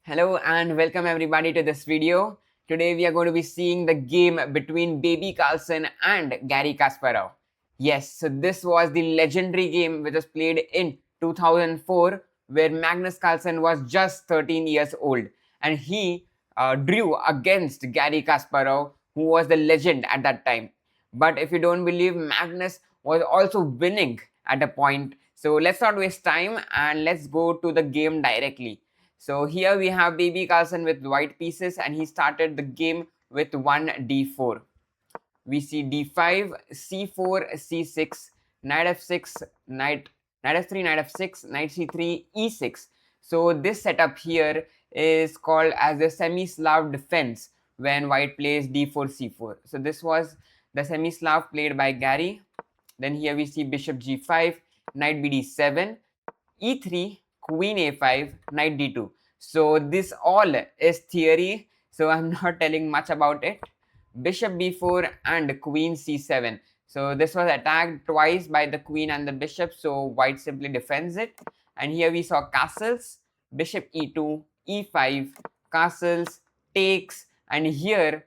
Hello and welcome everybody to this video. Today we are going to be seeing the game between Baby Carlson and Garry Kasparov. Yes, so this was the legendary game which was played in 2004 where Magnus Carlsen was just 13 years old and he drew against Garry Kasparov, who was the legend at that time. But if you don't believe, Magnus was also winning at a point. So let's not waste time and let's go to the game directly. So here we have Baby Carlson with white pieces and he started the game with 1 d4. We see d5, c4, c6, knight f6, knight f3, knight f6, knight c3, e6. So this setup here is called as a semi-Slav defense when white plays d4, c4. So this was the semi-Slav played by Garry. Then here we see bishop g5, knight bd7, e3, queen a5, knight d2. So this all is theory, so I'm not telling much about it. Bishop b4 and queen c7. So this was attacked twice by the queen and the bishop, so white simply defends it. And here we saw castles, bishop e2, e5, castles, takes, and here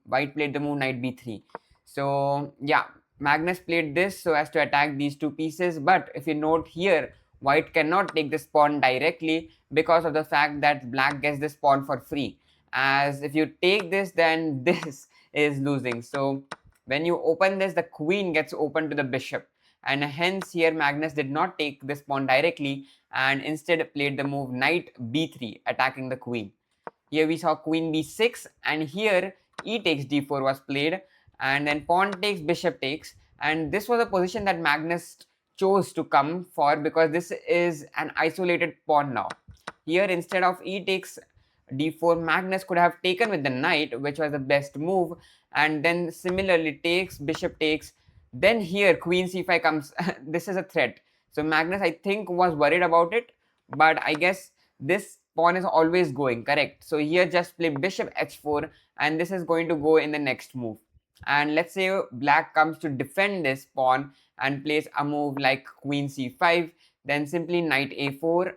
white played the move knight b3. So yeah, Magnus played this so as to attack these two pieces, but if you note here, white cannot take this pawn directly because of the fact that black gets this pawn for free. As if you take this, then this is losing. So when you open this, the queen gets open to the bishop, and hence here Magnus did not take this pawn directly and instead played the move knight b3, attacking the queen. Here we saw queen b6, and here e takes d4 was played, and then pawn takes, bishop takes, and this was a position that Magnus chose to come for because this is an isolated pawn now. Here instead of e takes d4, Magnus could have taken with the knight, which was the best move, and then similarly takes, bishop takes. Then here queen c5 comes. This is a threat. So Magnus, I think, was worried about it, but I guess this pawn is always going, correct? So here just play bishop h4, and this is going to go in the next move. And let's say black comes to defend this pawn and plays a move like queen c5, then simply knight a4.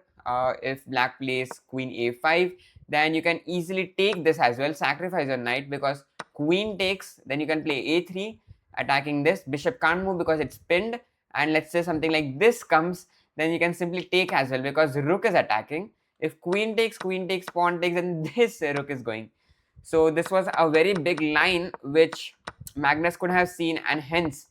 If black plays queen a5, then you can easily take this as well, sacrifice your knight, because queen takes, then you can play a3, attacking this. Bishop can't move because it's pinned, and let's say something like this comes, then you can simply take as well because rook is attacking. If queen takes, pawn takes, and this rook is going. So this was a very big line which Magnus could have seen and hence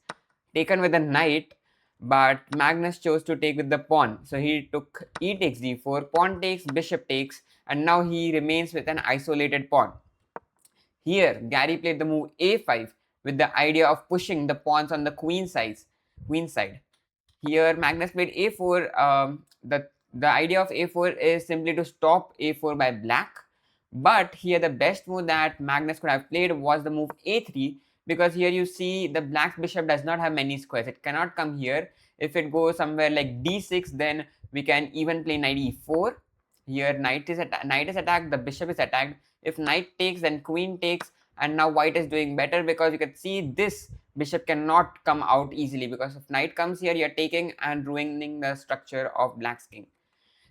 taken with a knight, but Magnus chose to take with the pawn. So he took e takes d4, pawn takes, bishop takes, and now he remains with an isolated pawn. Here Garry played the move a5 with the idea of pushing the pawns on the queen side. Here Magnus played a4. The idea of a4 is simply to stop a4 by black. But here the best move that Magnus could have played was the move a3, because here you see the black bishop does not have many squares. It cannot come here. If it goes somewhere like d6, then we can even play knight e4. Here knight is attacked, the bishop is attacked. If knight takes, then queen takes, and now white is doing better because you can see this bishop cannot come out easily, because if knight comes here, you're taking and ruining the structure of black's king.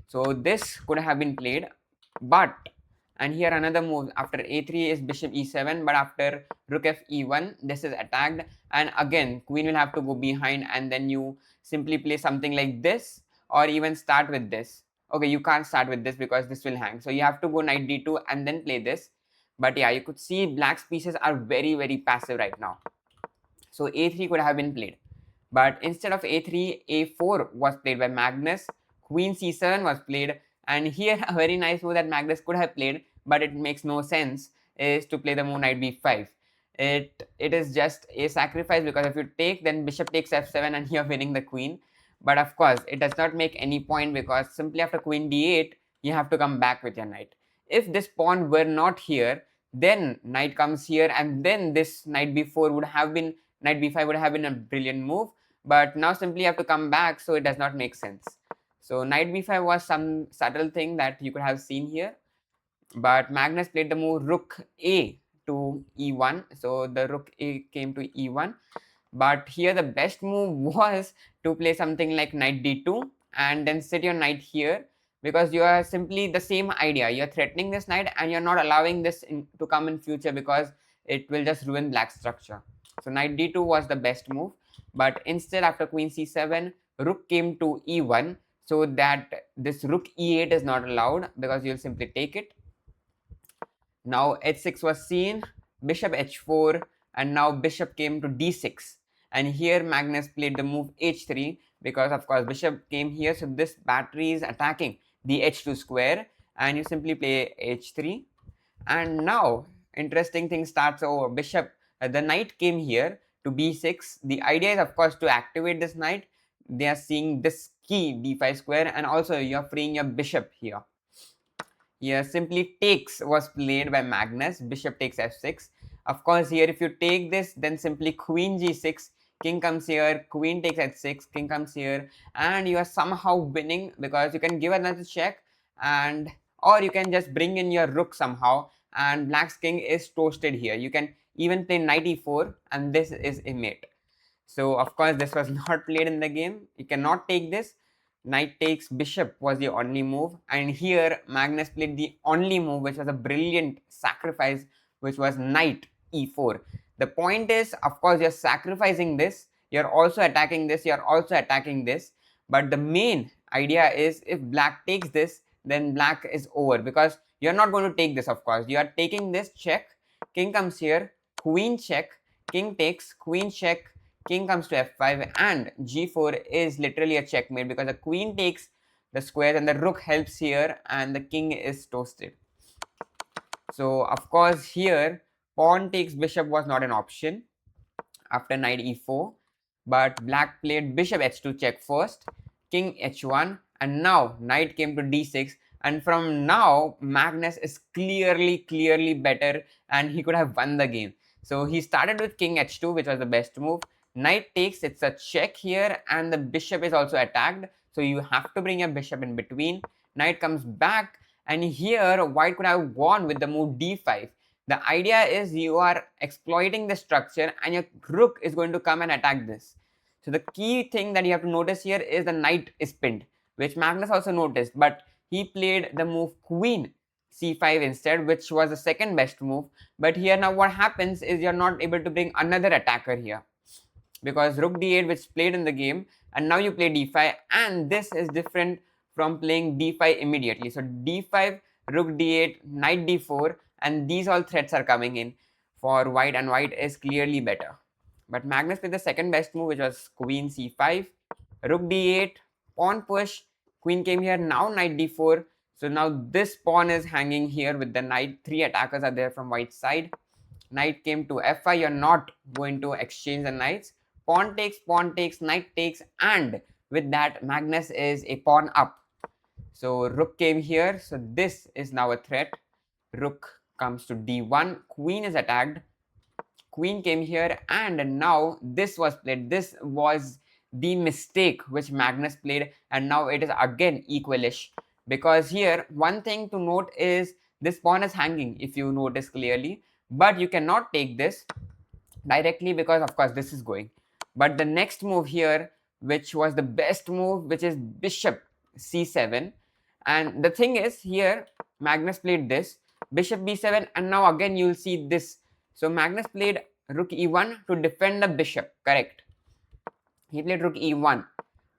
So this could have been played, but, and here another move after a3 is bishop e7, but after rook f e1, this is attacked, and again queen will have to go behind, and then you simply play something like this, or even start with this. Okay, you can't start with this because this will hang, so you have to go knight d2 and then play this. But yeah, you could see black's pieces are very passive right now. So a3 could have been played, but instead of a3, a4 was played by Magnus. Queen c7 was played, and here a very nice move that Magnus could have played, but it makes no sense, is to play the move knight b5. It is just a sacrifice, because if you take, then bishop takes f7 and you're winning the queen. But of course it does not make any point, because simply after queen d8 you have to come back with your knight. If this pawn were not here, then knight comes here, and then this knight b4 would have been, knight b5 would have been a brilliant move, but now simply you have to come back, so it does not make sense. So knight b5 was some subtle thing that you could have seen here, but Magnus played the move rook a to e1, so the rook a came to e1. But here the best move was to play something like knight d2 and then sit your knight here. because you are simply the same idea. You're threatening this knight and you're not allowing this to come in future because it will just ruin black structure. So knight d2 was the best move, but instead after queen c7, rook came to e1, so that this rook e8 is not allowed because you'll simply take it. Now h6 was seen, bishop h4, and now bishop came to d6. And here Magnus played the move h3 because of course bishop came here, so this battery is attacking the h2 square, and you simply play h3. And now interesting thing starts over. The knight came here to b6. The idea is of course to activate this knight. They are seeing this key d5 square, and also you're freeing your bishop here. Here simply takes was played by Magnus. Bishop takes f6. Of course here if you take this, then simply queen g6, king comes here, queen takes h6, king comes here, and you are somehow winning because you can give another check, and or you can just bring in your rook somehow, and black's king is toasted here. You can even play knight e4, and this is a mate. So of course this was not played in the game. You cannot take this. Knight takes bishop was the only move, and here Magnus played the only move which was a brilliant sacrifice, which was knight e4. The point is, of course, you're sacrificing this, you're also attacking this, you're also attacking this, but the main idea is if black takes this, then black is over because you're not going to take this. Of course, you are taking this, check, king comes here, queen check, king takes, queen check, king comes to f5, and g4 is literally a checkmate because the queen takes the squares and the rook helps here, and the king is toasted. So of course here pawn takes bishop was not an option after knight e4, but black played bishop h2 check first, king h1, and now knight came to d6, and from now Magnus is clearly better, and he could have won the game. So he started with king h2, which was the best move. Knight takes, it's a check here, and the bishop is also attacked, so you have to bring your bishop in between. Knight comes back, and here white could have won with the move d5. The idea is you are exploiting the structure and your rook is going to come and attack this. So the key thing that you have to notice here is the knight is pinned, which Magnus also noticed, but he played the move queen c5 instead, which was the second best move. But here now what happens is you're not able to bring another attacker here because rook d8 which played in the game, and now you play d5, and this is different from playing d5 immediately. So d5, rook d8, knight d4, and these all threats are coming in for white, and white is clearly better. But Magnus played the second best move, which was queen c5, rook d8, pawn push, queen came here, now knight d4. So now this pawn is hanging here with the knight. Three attackers are there from white side. Knight came to f5, you're not going to exchange the knights. Pawn takes, knight takes, and with that Magnus is a pawn up. So rook came here, so this is now a threat. Rook comes to d1, queen is attacked, queen came here, and now this was played. This was the mistake which Magnus played, and now it is again equalish, because here one thing to note is this pawn is hanging, if you notice clearly, but you cannot take this directly because of course this is going. But the next move here, which was the best move, which is bishop c7, and the thing is here Magnus played this bishop b7, and now again you will see this. So Magnus played rook e1 to defend the bishop, correct? He played rook e1,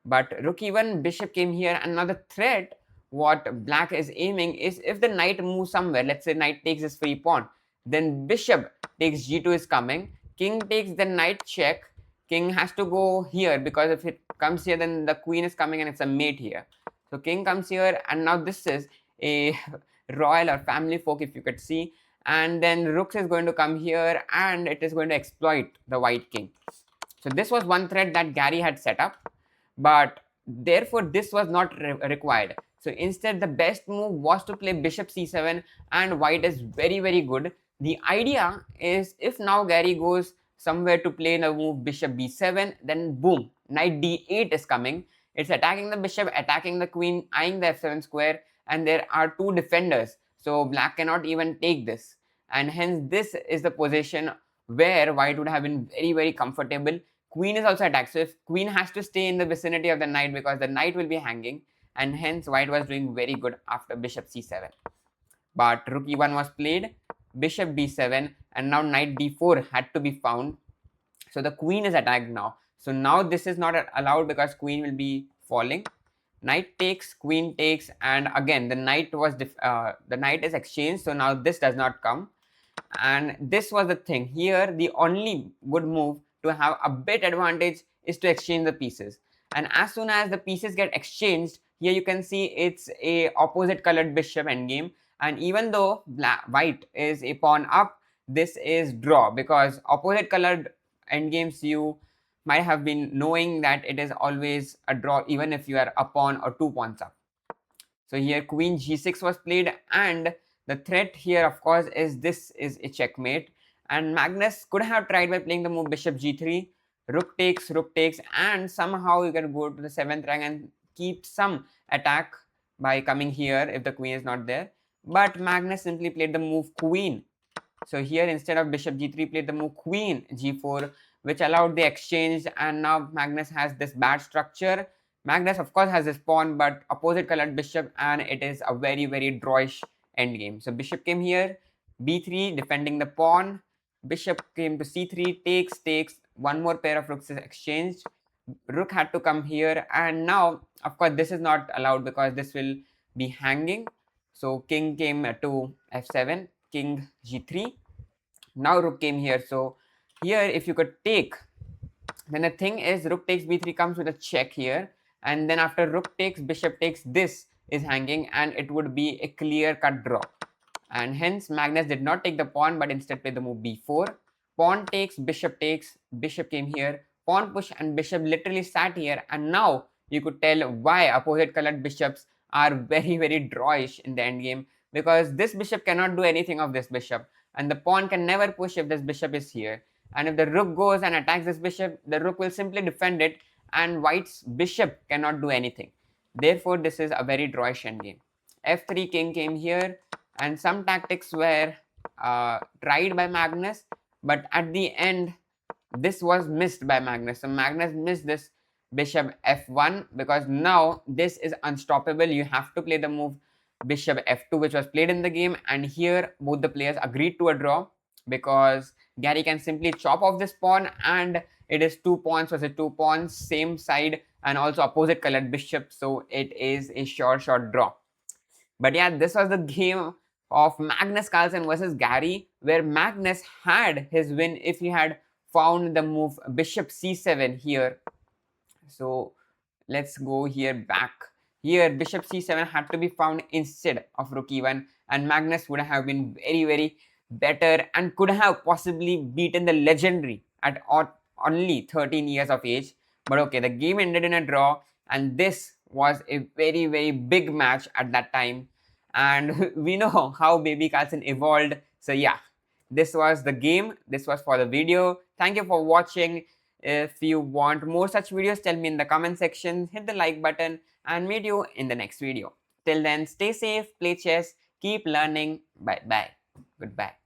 but rook e1, bishop came here, and now the threat what black is aiming is if the knight moves somewhere, let's say knight takes this free pawn, then bishop takes g2 is coming, king takes, then knight check, king has to go here because if it comes here then the queen is coming and it's a mate here. So king comes here, and now this is a royal or family folk, if you could see, and then rooks is going to come here and it is going to exploit the white king. So this was one threat that Garry had set up, but therefore this was not required. So instead the best move was to play bishop c7, and white is very good. The idea is if now Garry goes somewhere to play the move bishop b7, then boom, knight d8 is coming. It's attacking the bishop, attacking the queen, eyeing the f7 square, and there are two defenders. So black cannot even take this, and hence this is the position where white would have been very comfortable. Queen is also attacked, so if queen has to stay in the vicinity of the knight because the knight will be hanging, and hence white was doing very good after bishop c7. But rook e1 was played, bishop b7, and now knight d4 had to be found. So the queen is attacked now. So now this is not allowed because queen will be falling. Knight takes, queen takes, and again the knight was the knight is exchanged. So now this does not come, and this was the thing here. The only good move to have a bit advantage is to exchange the pieces, and as soon as the pieces get exchanged, here you can see it's a opposite colored bishop endgame, and even though white is a pawn up, this is draw because opposite colored endgames you might have been knowing that it is always a draw even if you are a pawn or 2 pawns up. So here queen g6 was played, and the threat here of course is this is a checkmate, and Magnus could have tried by playing the move bishop g3, rook takes, and somehow you can go to the 7th rank and keep some attack by coming here if the queen is not there. But Magnus simply played the move queen. So here instead of bishop g3 played the move queen g4, which allowed the exchange, and now Magnus has this bad structure. Magnus of course has this pawn but opposite colored bishop, and it is a very drawish endgame. So bishop came here, b3 defending the pawn, bishop came to c3, takes, one more pair of rooks is exchanged, rook had to come here, and now of course this is not allowed because this will be hanging. So king came to f7, king g3, now rook came here. So here if you could take, then the thing is rook takes b3 comes with a check here, and then after rook takes, bishop takes, this is hanging, and it would be a clear cut draw, and hence Magnus did not take the pawn but instead played the move b4, pawn takes, bishop came here, pawn push, and bishop literally sat here, and now you could tell why opposite colored bishops are very drawish in the endgame, because this bishop cannot do anything of this bishop, and the pawn can never push if this bishop is here, and if the rook goes and attacks this bishop, the rook will simply defend it, and white's bishop cannot do anything. Therefore this is a very drawish endgame. f3, king came here, and some tactics were tried by Magnus, but at the end this was missed by Magnus. So Magnus missed this bishop f1 because now this is unstoppable. You have to play the move bishop f2, which was played in the game, and here both the players agreed to a draw because Garry can simply chop off this pawn, and it is 2 pawns versus 2 pawns, same side and also opposite colored bishop, so it is a sure shot draw. But yeah, this was the game of Magnus Carlsen versus Garry, where Magnus had his win if he had found the move bishop c7 here. So let's go here back. Here bishop c7 had to be found instead of rook e1, and Magnus would have been very better and could have possibly beaten the legendary at only 13 years of age. But okay, the game ended in a draw, and this was a very big match at that time, and we know how baby Carlsen evolved. So yeah, this was the game, this was for the video. Thank you for watching. If you want more such videos, tell me in the comment section, hit the like button, and meet you in the next video. Till then, stay safe, play chess, keep learning. Bye bye. Goodbye.